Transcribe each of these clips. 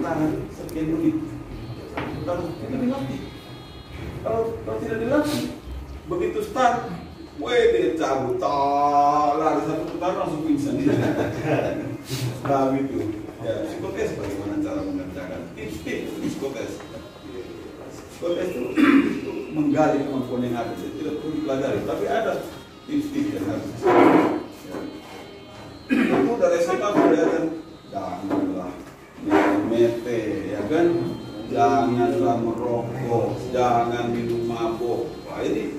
bertahan sekian menit. Kalau tidak dilatih, kalau tidak dilatih, begitu start, dia cabut, lari satu putaran langsung pingsan. Nah itu, ya psikotes bagaimana cara mengerjakan tips-tips psikotes. Psikotes itu menggali kemampuan yang ada, tidak perlu dipelajari, tapi ada tips-tips yang harus. Itu dari SMA kelihatan, janganlah mete, ya kan? Janganlah merokok, jangan minum mabuk. Wah ini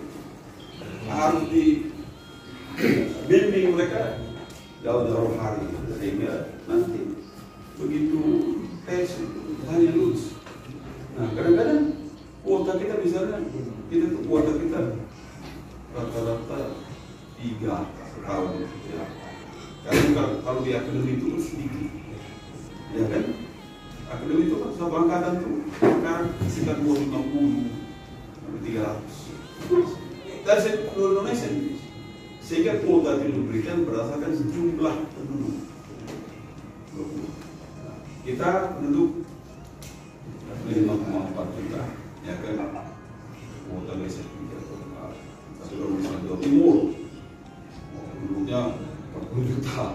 harus dibimbing mereka jauh-jauh hari, sehingga nanti begitu tes itu hanya lulus. Nah kadang-kadang kuota kita misalnya, kuota kita rata-rata 3 tahun. Ya. Karena kalau di akademi itu sedikit, ya kan? Akademi itu kan satu angkatan tuh sekarang sekitar 250 sampai 300 dari seluruh Indonesia, sehingga kuota itu diberikan berdasarkan jumlah penduduk. Kita penduduk 5,4 juta, ya kan? Kuota Indonesia kita sudah bisa Jawa Timur, penduduknya 40 juta,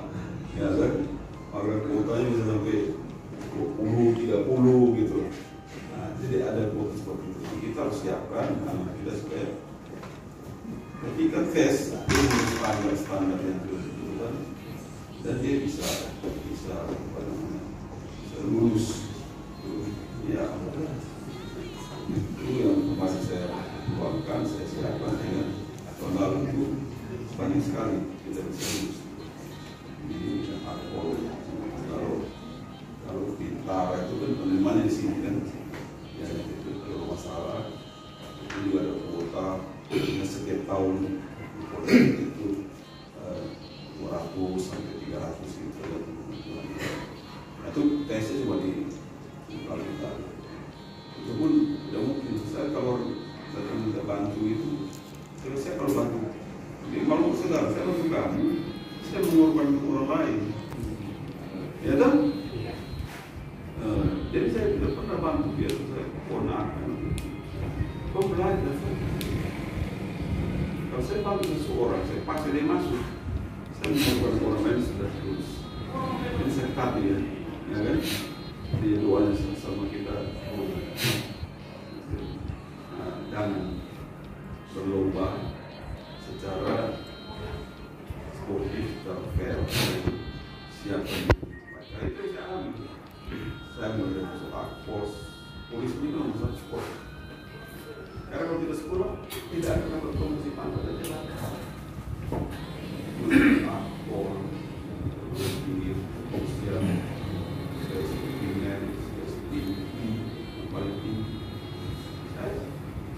ya kan? Maka kuotanya bisa sampai 20, 30 gitu. Nah, jadi ada kuota seperti itu. Kita harus siapkan anak kita supaya ketika tes standar yang ditentukan dan dia bisa lulus. Ya, itu yang masih saya tuangkan, saya siapkan dengan tahun lalu itu banyak sekali kita bisa lulus. Ini alkohol. Kalau Bintara itu kan penerimaannya di sini kan, ya itu kalau masalah itu juga ada kuota setiap tahun kuota itu 200 sampai 300 gitu. Nah, itu tesnya cuma di Bintara. Itu pun tidak mungkin. Saya kalau saya minta bantu itu, terus saya kalau bantu, kalau saudara saya bantu kamu, saya mengorbankan orang lain, ya kan? Jadi saya tidak pernah bantu dia, saya ponakan. Kau belajar. Kalau saya bantu seseorang, saya paksa dia masuk, saya mengorbankan orang lain sudah terus. Jadi saya kata ya kan? Dia doanya sama kita. Jangan berlomba secara sportif, secara fair. Siapa yang itu saya alami. Saya mulai masuk akpos, polisi ini kan masuk sport. Karena kalau tidak sekolah, tidak akan dapat promosi pangkat dan jabatan. Akpol, tinggi, usia, primer, tinggi, paling tinggi. Saya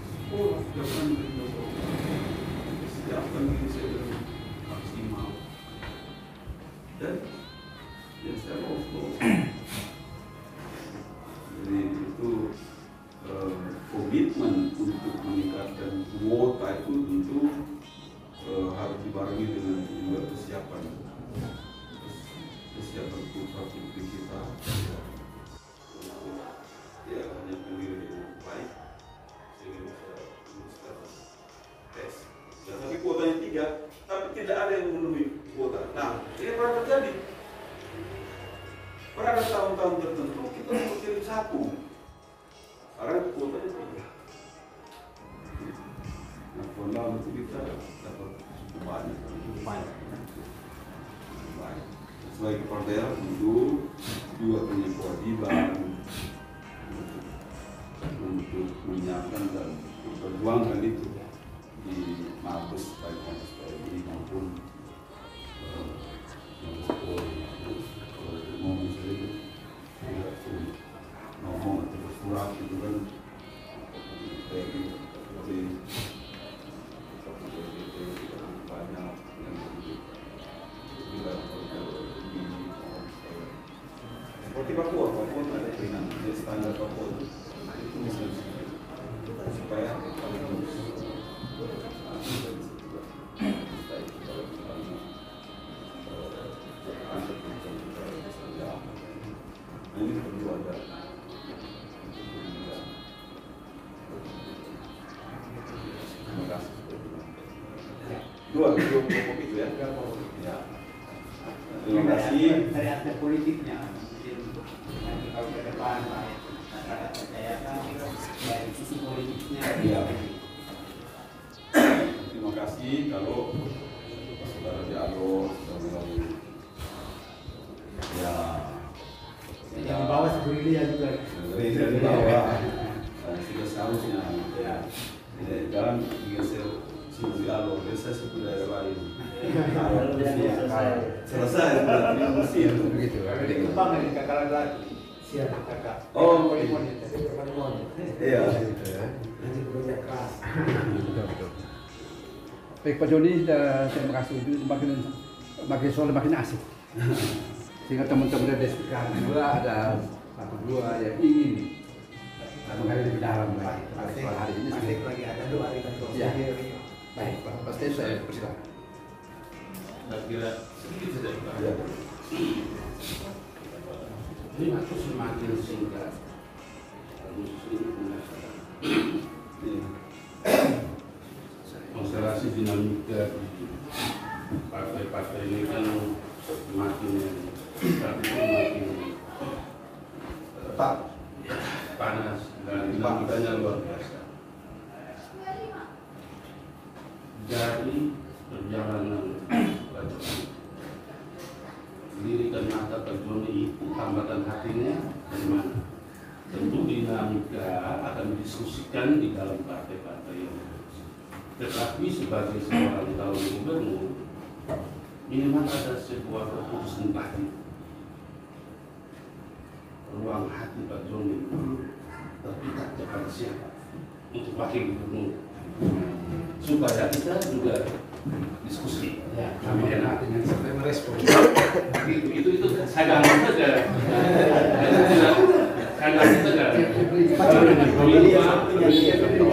sekolah, jangan siapkan diri saya dengan maksimal. Dan ya saya mau. Jadi itu komitmen untuk meningkatkan kuota itu tentu harus dibarengi dengan juga kesiapan putra-putri kita. Ya hanya pendiri dengan baik sehingga bisa meluluskan tes. Ya, tapi kuotanya 3, tapi tidak ada yang memenuhi kuota. Nah, ini pernah terjadi. Pada tahun-tahun tertentu kita kirim 1, karena kuotanya 3. Nah, tahun itu kita dapat banyak. Sebagai kepala daerah tentu juga punya kewajiban untuk menyiapkan dan memperjuangkan itu di Mabes, baik Mabes TNI maupun Mabes Polri. Ngomong saja tidak sulit, ngomong atau surat itu kan banyak yang seperti Papua ada dengan standar Papua itu misalnya supaya ini perlu ada itu itu ya. Ya. Terima kasih. Dari aspek politiknya, mungkin nanti kalau ke depan masyarakat percayakan dari sisi politiknya. Ya. Terima kasih kalau saudara dialog melalui ya. Yang bawah sebenarnya ya juga. Dari bawah sudah seharusnya ya. Jangan digeser sisi dialog, desa sudah ada lain. Selesai berarti bersih itu begitu. Jepang ini kakalan lagi. Siap kakak. Oh, iya. Nanti bekerja keras. Betul. Baik Pak Joni, terima kasih. Itu makin soal makin asik. Sehingga teman-teman dari Despikan juga ada satu dua yang ingin menggali lebih dalam lagi. Soal hari ini Masih lagi ada 2 hari kan. Ya. Baik, Pak. Pasti saya persilakan. Kira sedikit saja Pak. Ya. Ini aku semakin singkat. Konstelasi dinamika di partai-partai ini kan semakin Tetap panas dan dinamikanya luar biasa. Dari perjalanan Pak Joni, lirikan mata Pak Joni itu hambatan hatinya dari mana? Tentu dinamika akan didiskusikan di dalam partai-partai yang ada. Tetapi sebagai seorang calon gubernur, minimal ada sebuah keputusan hati, ruang hati Pak Joni terpikat kepada siapa untuk wakil gubernur, supaya kita juga diskusi. Ya, kami enak dengan sampai merespon. Itu saya ganggu saja. Saya ganggu saja.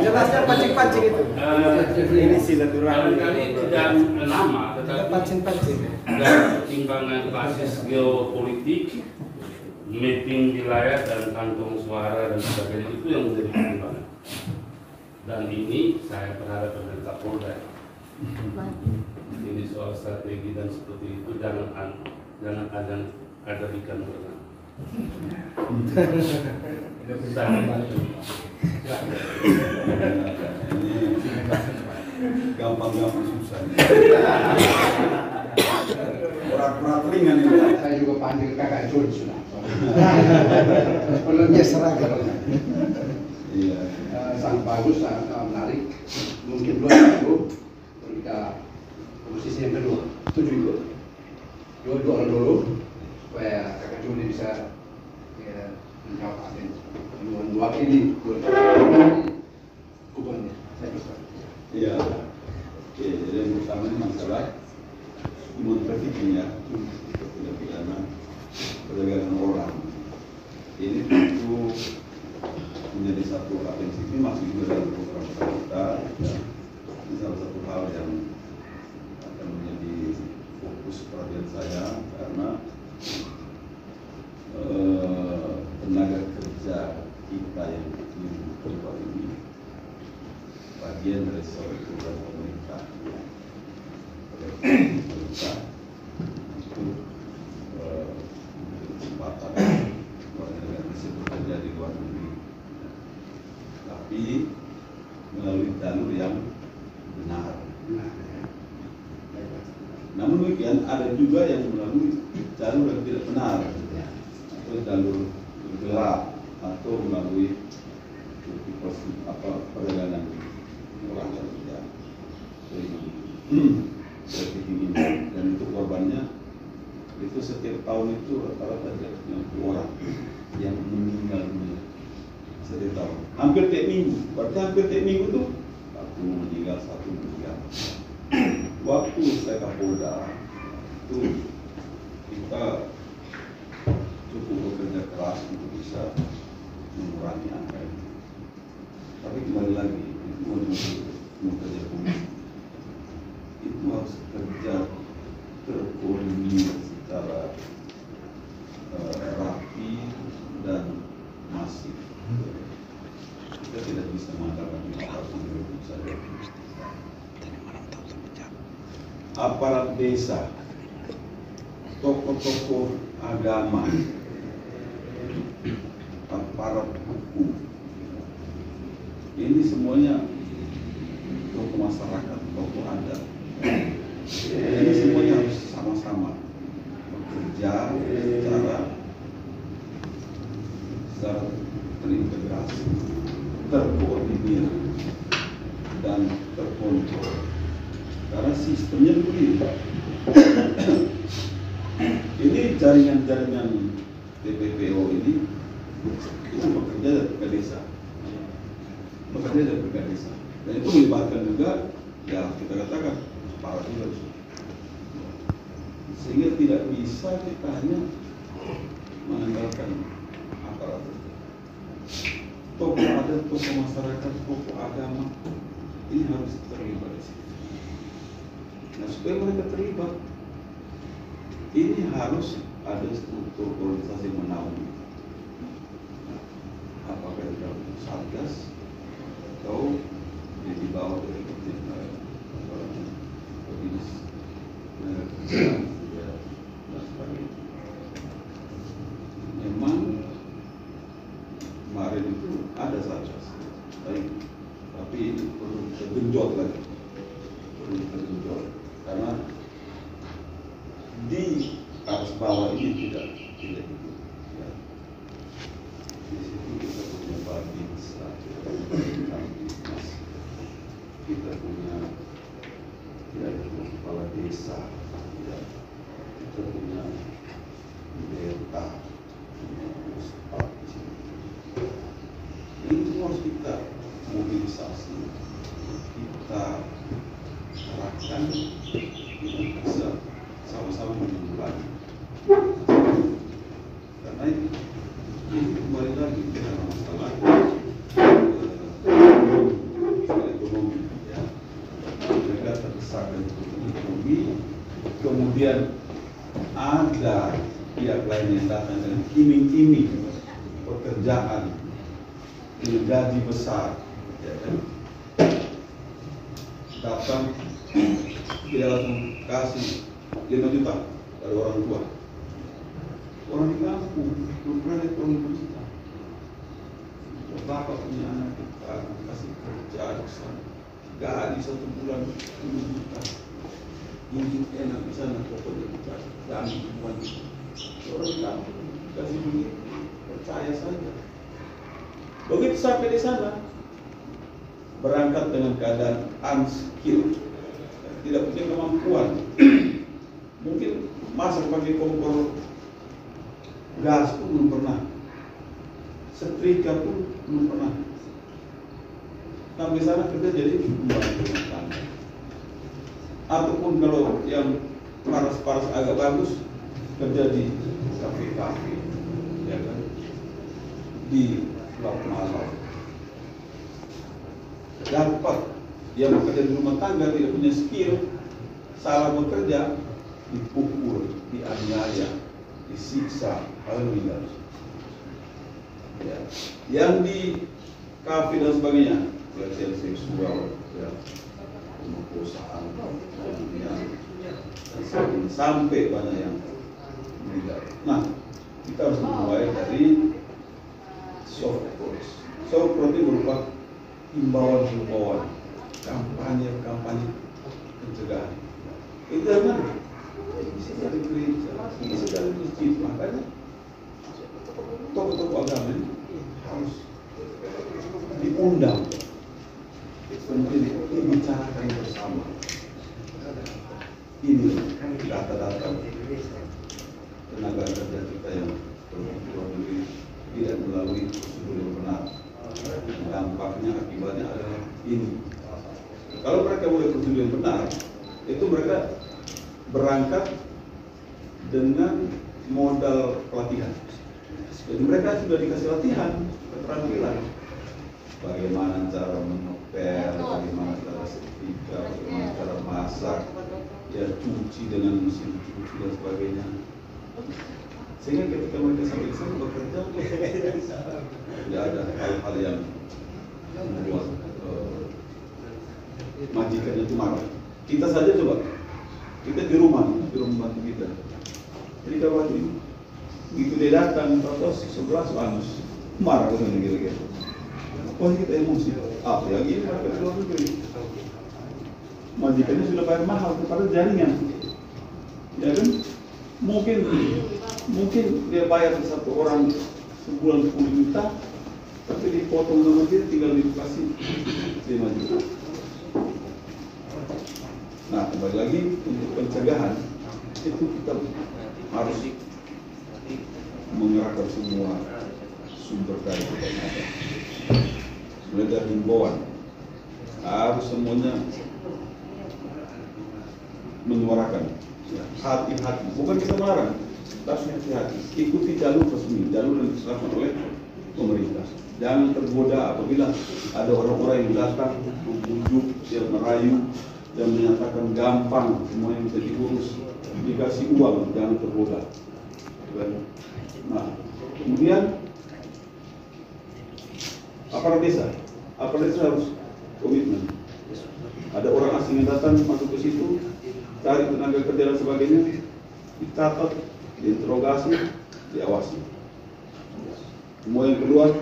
Jelasnya pancing-pancing itu. Ini silaturahmi. Barangkali tidak lama, tetapi Pancing-pancing. dari pertimbangan basis geopolitik, mapping wilayah dan kantong suara dan sebagainya itu yang menjadi pertimbangan. Dan ini saya berharap dengan Kapolda. Ini soal strategi dan seperti itu jangan ada ikan berenang. gampang-gampang susah. Berat-berat ringan ini. Saya juga panggil kakak Joni sudah. Pelannya seragam. Iya. Sangat bagus, sangat menarik. Mungkin dua itu kita posisi yang kedua. Setuju itu. Dua orang dulu supaya kakak Joni bisa menjawab mewakili gubernur. Saya persilakan. Iya. Oke, jadi yang pertama ini masalah human trafficking ya, tindak pidana perdagangan orang. Ini tentu menjadi satu atensi ini masih juga dalam program kita. Ya. Ini salah satu hal yang akan menjadi fokus perhatian saya karena tenaga kerja kita yang di tempat ini bagian dari sebuah program pemerintah untuk kesempatan warga negara tersebut bekerja di luar negeri, tapi melalui jalur yang benar. Namun demikian ada juga yang melalui jalur yang tidak benar, atau jalur gelap, atau melalui perdagangan orang yang tidak trafficking ini, dan itu korbannya itu setiap tahun itu rata-rata 90 orang yang meninggal dunia setiap tahun, hampir tiap minggu. Berarti hampir tiap minggu itu satu meninggal, satu meninggal. Waktu saya Kapolda itu kita cukup bekerja keras untuk bisa mengurangi angka ini. Tapi kembali lagi, itu untuk kerja publik itu harus kerja terkoordinir secara rapi dan masif. Kita tidak bisa mengandalkan 5% saja. desa, tokoh-tokoh agama, aparat hukum, ini semuanya tokoh masyarakat, tokoh adat. Ini semuanya harus sama-sama bekerja secara terintegrasi, terkoordinir, dan terkontrol. Karena sistemnya begini. Ini jaringan-jaringan TPPO ini itu bekerja dari PK desa, dan itu melibatkan juga, ya kita katakan para juga, sehingga tidak bisa kita hanya mengandalkan aparatur. Tokoh adat, tokoh masyarakat, tokoh agama ini harus terlibat di situ. Nah, supaya mereka terlibat, ini harus ada struktur organisasi menaungi. Apakah di dalam satgas atau di bawah dari dinas dan sebagainya. Memang kemarin itu ada satgas, tapi ini perlu tergenjot lagi, karena di atas bawah ini tidak ya. Di situ kita punya babinsa, kita punya kepala desa, kita punya delta, ini semua harus kita mobilisasi, kita arahkan, kita bisa sama-sama menanggulangi. Karena ini kembali lagi kita masalah ekonomi, ya. Mereka terdesak dengan ekonomi, kemudian ada pihak lain yang datang dengan iming-iming pekerjaan, gaji besar, ya kan? Datang dia langsung kasih 5 juta dari orang tua. Orang di kampung belum pernah lihat orang berjuta. Bapak punya anak, kita kasih kerja di sana, gaji 1 bulan 10 juta. Mungkin enak di sana, pokoknya kita jangan semua. Orang di kampung kasih duit, percaya saja. Begitu sampai di sana, berangkat dengan keadaan unskilled, tidak punya kemampuan. Mungkin masak pakai kompor gas pun belum pernah, setrika pun belum pernah. Sampai sana kerja jadi pembantu rumah tangga. Ataupun kalau yang paras-paras agak bagus, kerja di kafe-kafe, ya kan, di klub malam. Dapat yang bekerja di rumah tangga tidak punya skill, salah bekerja, dipukul, dianiaya, disiksa, kalau meninggal. Ya. Yang di kafe dan sebagainya, pelecehan seksual, ya, pemerkosaan, ya, dan sebagainya, sampai banyak yang meninggal. Nah, kita harus mulai dari soft approach. Soft approach itu berupa himbauan, kampanye pencegahan. Itu dari mana? Bisa dari gereja, bisa dari masjid. Makanya tokoh-tokoh agama ini harus diundang, kemudian dibicarakan bersama. Ini data-data tenaga kerja kita yang luar negeri tidak melalui prosedur yang benar. Dampaknya, akibatnya adalah ini. Kalau mereka mulai prosedur yang benar, itu mereka berangkat dengan modal pelatihan. Jadi mereka sudah dikasih latihan, keterampilan. Bagaimana cara mengepel, bagaimana cara setrika, bagaimana cara masak, ya cuci dengan mesin cuci dan sebagainya. Sehingga ketika mereka sampai sana bekerja, tidak ada hal-hal yang membuat majikannya itu marah. Kita saja coba, kita di rumah bantu kita. Jadi kalau begitu dia datang, atau sebelah anus marah kan kira-kira. Oh kita emosi. Apa yang ini mereka di luar negeri? Majikannya sudah bayar mahal kepada jaringan, ya kan? Mungkin dia bayar satu orang sebulan 10 juta, tapi dipotong sama dia tinggal dikasih 5 juta. Nah, kembali lagi untuk pencegahan itu kita harus mengerahkan semua sumber daya kita yang ada. Mulai dari himbauan, harus semuanya menyuarakan hati-hati, bukan kita melarang, harus hati-hati, ikuti jalur resmi, jalur yang diserahkan oleh pemerintah. Jangan tergoda apabila ada orang-orang yang datang membujuk, yang merayu, dan menyatakan gampang semua yang bisa diurus, dikasih uang, jangan tergoda. Nah, kemudian aparat desa harus komitmen. Ada orang asing yang datang masuk ke situ, cari tenaga kerja dan sebagainya, dicatat, diinterogasi, diawasi. Semua yang keluar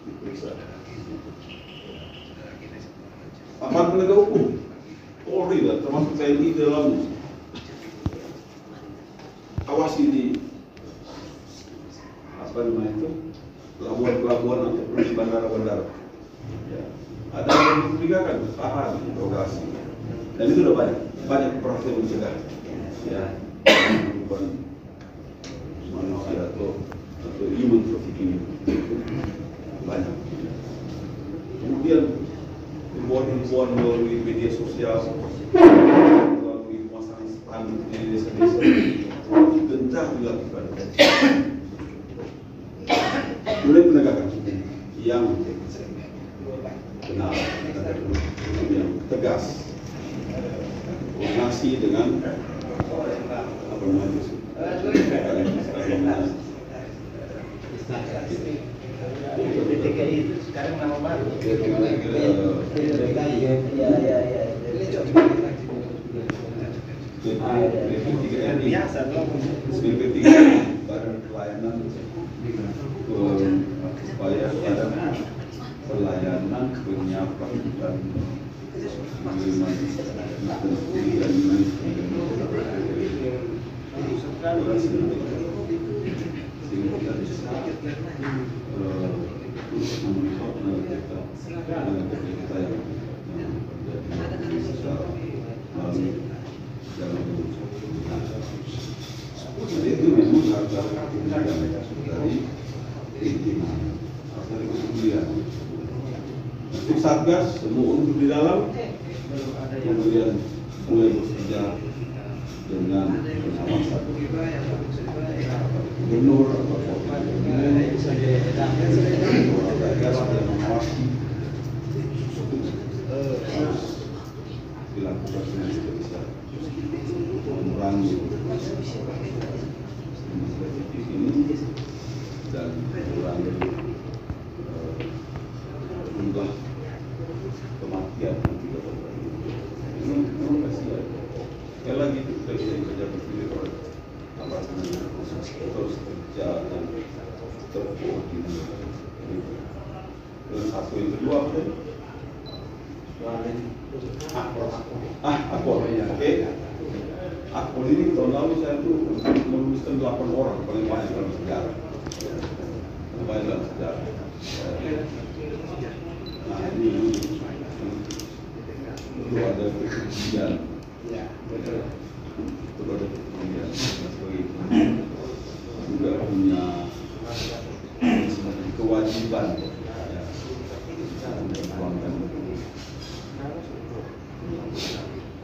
diperiksa. Aparat penegak hukum, Polri lah, termasuk TNI di dalamnya. Awasi di pelabuhan ataupun di bandara-bandara. Ya. Ada yang mencurigakan, tahan, interogasi. Dan itu udah banyak perhatian mencegah. Ya, bukan manusia atau human trafficking banyak. Kemudian himbauan melalui media sosial, melalui pemasangan spanduk di desa-desa, gencar dilakukan. Mulai penegakan hukum yang benar, yang tegas, koordinasi dengan apa namanya DKI itu sekarang nama baru. Biasa dong. BP3 Badan Pelayanan supaya ada pelayanan penyiapan dan pengiriman itu memang harus dari pimpinan dari kemudian untuk satgas semua untuk di dalam kemudian mulai bekerja dengan pengawasan gubernur atau daerah yang mengawasi harus dilakukan dengan bisa mengurangi ini dan mengurangi jumlah kematian yang tidak terjadi. Ini kasihan. Sekali lagi kita bisa berpikir oleh aparat penegak hukum terus kerja dan terkoordinasi. Dan satu yang kedua apa tadi? Akpol. Oke. Akpol ini tahun lalu saya tuh meluluskan 8 orang paling banyak dalam sejarah. Paling dalam sejarah. Nah ini perlu ada kegiatan. Perlu ada kegiatan juga punya kewajiban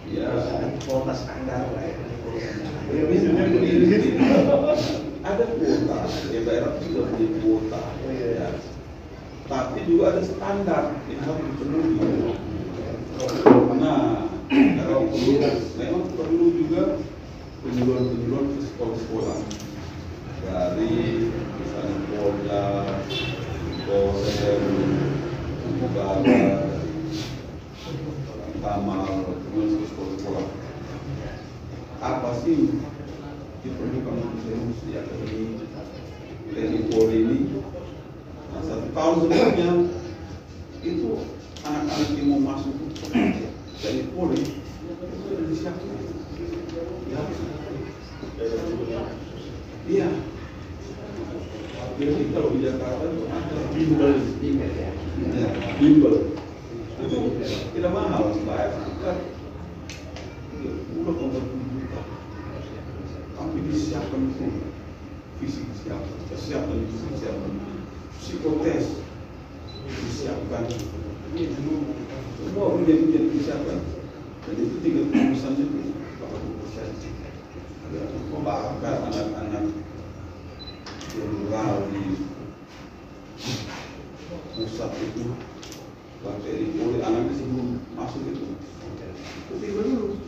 ya Kuota standar lah ya. ada kuota di daerah juga punya kuota ya. Tapi juga ada standar yang harus dipenuhi. Nah, kalau memang perlu juga penyuluhan ke sekolah-sekolah dari misalnya Polda, Polsek, Negara, Tamal, kemudian sekolah-sekolah. TNI Polri ini. Nah, 1 tahun sebelumnya itu anak-anak yang mau masuk TNI Polri itu sudah disiapkan. Ya. Iya. Jadi kalau di Jakarta itu ada bimbel, ya, bimbel. Itu tidak mahal bayar. Udah juta. Tapi disiapkan itu fisik disiapkan, kesiapan itu disiapkan, psikotes disiapkan. Semua orang yang disiapkan. Dan itu tinggal urusannya itu 80%. Ada membakar anak-anak rural di pusat itu, bakteri oleh anaknya sebelum masuk itu dulu.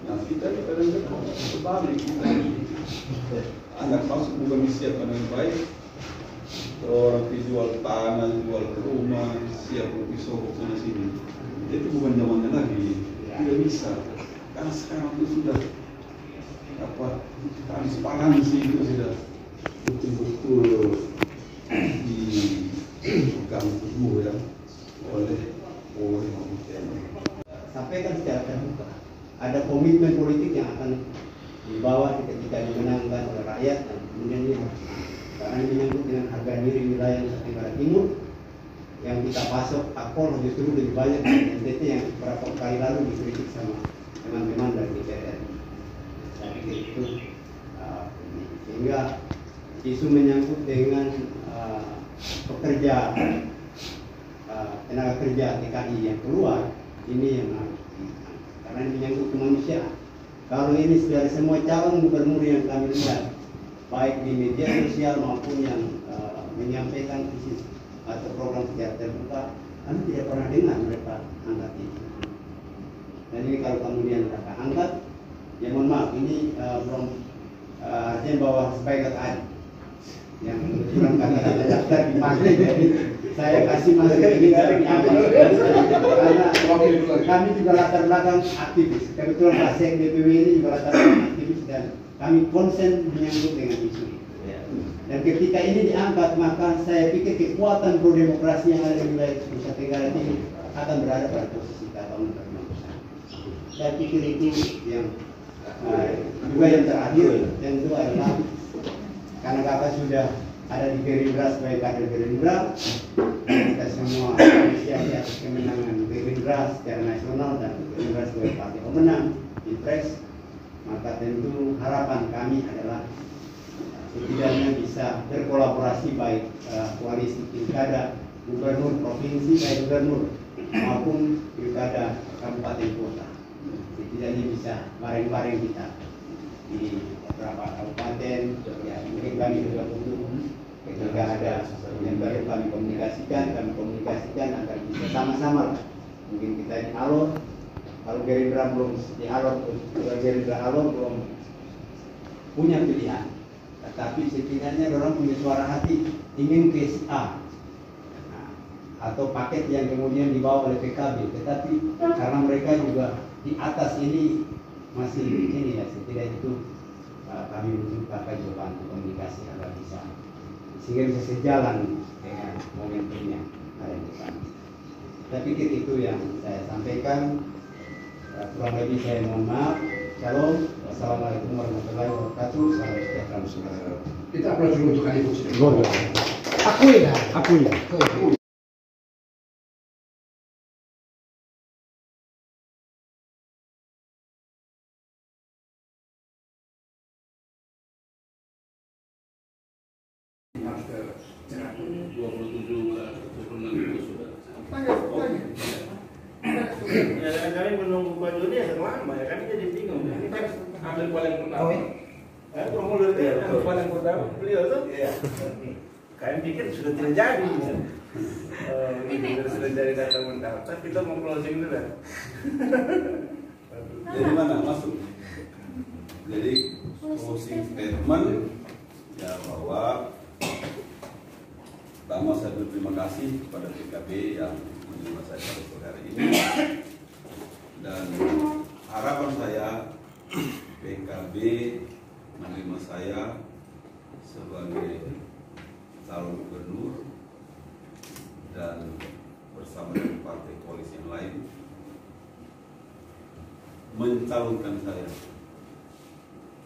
Nah kita ini kadang-kadang sebalik, anak masuk bukan disiapkan dengan baik. Orang jual tanah, jual rumah, siap pisau sana sini. Itu bukan zamannya lagi, tidak bisa. Karena sekarang itu sudah transparansi itu sudah betul-betul dipegang teguh ya oleh sampaikan secara terbuka. Ada komitmen politik yang akan dibawa ketika dimenangkan oleh rakyat dan kemudian ini karena menyangkut dengan harga diri wilayah Nusa Tenggara Timur yang kita pasok akor justru lebih banyak dari NTT yang beberapa kali lalu dikritik sama teman-teman dari DPR. Saya pikir itu sehingga isu menyangkut dengan pekerja tenaga kerja TKI yang keluar ini yang karena ini menyangkut kemanusiaan. Kalau ini dari semua calon gubernur yang kami lihat baik di media sosial maupun yang menyampaikan visi atau program secara terbuka, kami tidak pernah dengar mereka angkat itu. Dan ini kalau kemudian mereka angkat, ya mohon maaf ini belum artinya bahwa supaya kata yang kebetulan kami ada daftar di Masjid, jadi saya kasih masuk ini dari awal karena kami juga latar belakang aktivis. Kebetulan Pak Sek DPW ini juga latar belakang aktivis dan kami konsen menyangkut dengan isu itu. Dan ketika ini diangkat, maka saya pikir kekuatan pro demokrasi yang ada di wilayah Nusa Tenggara Timur akan berada pada posisi kata besar. Saya pikir itu yang juga yang terakhir tentu adalah karena Bapak sudah ada di Gerindra sebagai kader Gerindra, kita semua siap di atas kemenangan Gerindra secara nasional dan Gerindra sebagai partai pemenang Pilpres, maka tentu harapan kami adalah setidaknya bisa berkolaborasi baik koalisi pilkada gubernur provinsi baik gubernur maupun pilkada kabupaten kota, setidaknya bisa bareng-bareng kita di beberapa kabupaten. Ya mungkin kami juga butuh ketika ada yang baru kami komunikasikan agar bisa sama-sama mungkin kita di Alor, kalau Gerindra belum di Alor, Gerindra Alor belum punya pilihan, tetapi setidaknya orang punya suara hati ingin ke A atau paket yang kemudian dibawa oleh PKB, tetapi karena mereka juga di atas ini masih ini ya, setidaknya itu kami butuh Bapak juga bantu komunikasi agar bisa sehingga bisa sejalan dengan momentum yang ada di sana. Saya pikir itu yang saya sampaikan. Kurang lebih saya mohon maaf. Shalom. Wassalamualaikum warahmatullahi wabarakatuh. Salam sejahtera. Kita aplaus dulu untuk kali itu. Akui. Harus ke 27 turunan itu sudah. Ya, kami menunggu Pak Joni ya lama ya, kami jadi bingung. Ini kan ambil paling pertama. Formulir dia ambil paling pertama. Beliau tuh. Iya. Kami pikir sudah tidak jadi. Sudah jadi data mendaftar, kita mau closing dulu. Jadi mana masuk? Jadi closing statement ya bahwa pertama saya berterima kasih kepada PKB yang menerima saya pada sore hari ini, dan harapan saya PKB menerima saya sebagai calon gubernur dan bersama dengan partai koalisi yang lain mencalonkan saya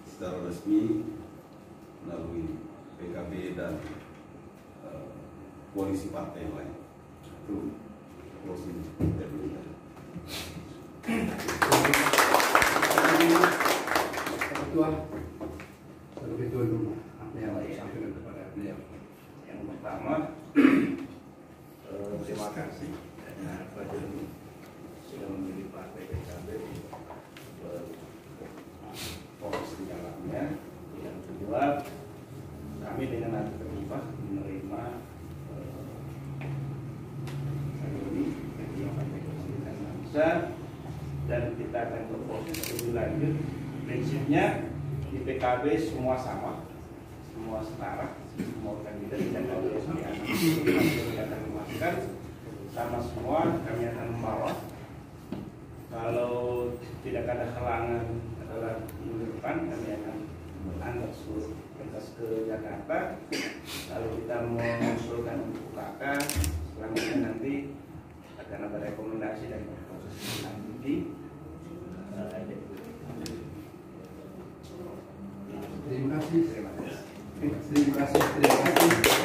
secara resmi melalui PKB dan koalisi partai yang lain. Itu closing statement. Ketua, terlebih dulu apa yang harus disampaikan kepada beliau? Yang pertama, terima kasih karena Pak Joni sudah memilih partai PKB fokus di dalamnya. Yang kedua, kami dengan hati terbuka menerima Joni ketua Partai Kebangkitan Bangsa, dan kita akan berproses lebih lanjut. Prinsipnya di PKB semua sama, semua setara, semua kandidat dan kalau kami akan memastikan sama semua, kami akan membawa. Kalau tidak ada halangan adalah minggu depan kami akan mengantar seluruh berkas ke Jakarta. Lalu kita mengusulkan untuk UKK, selanjutnya nanti akan ada rekomendasi dan proses selanjutnya. Terima kasih. Terima kasih.